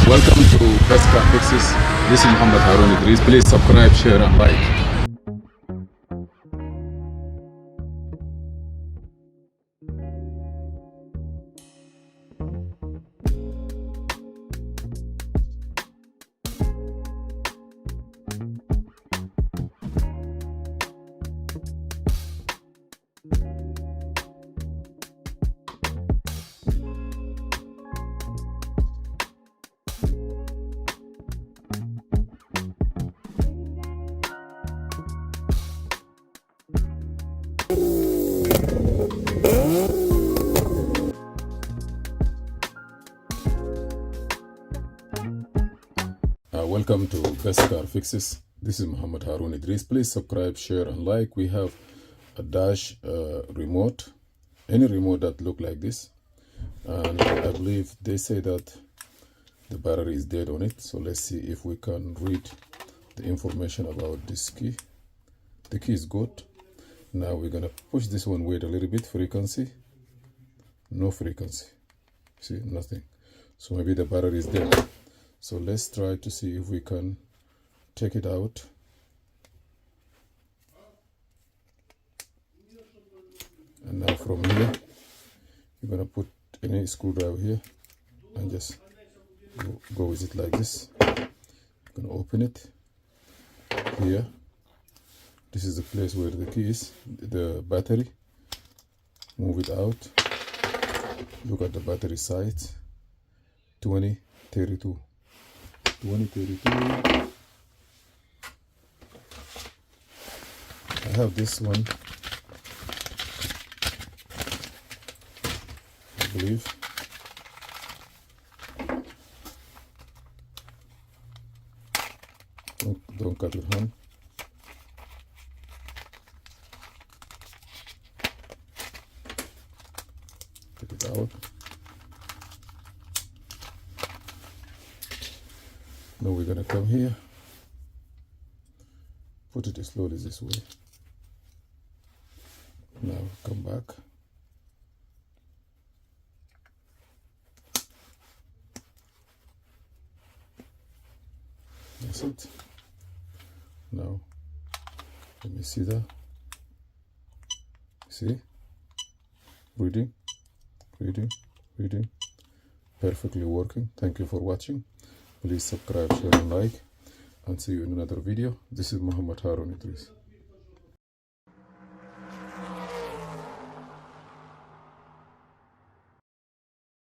Welcome to CASHAPP Fixes. This is Mohamed. Please subscribe, share and like. Welcome to CASHAPP Fixes. This is Mohamed. Please subscribe, share and like. We have a dash remote, any remote that look like this, and I believe they say that the battery is dead on it. So let's see if we can read the information about this key. The key is good. Now we're gonna push this one, wait a little bit. Frequency, no frequency, see, nothing. So maybe the battery is dead. So let's try to see if we can take it out. And now from here, you're gonna put any screwdriver here and just go with it like this. You're gonna open it here. This is the place where the key is, the battery. Move it out. Look at the battery side. 2032. 2032. I have this one, I believe. Don't cut your hand. Take it out. Now we're gonna come here, put it slowly this way. Now come back. That's it. Now let me see that. See? Reading. Perfectly working. Thank you for watching. Please subscribe, share and like, and see you in another video. This is Mohamed.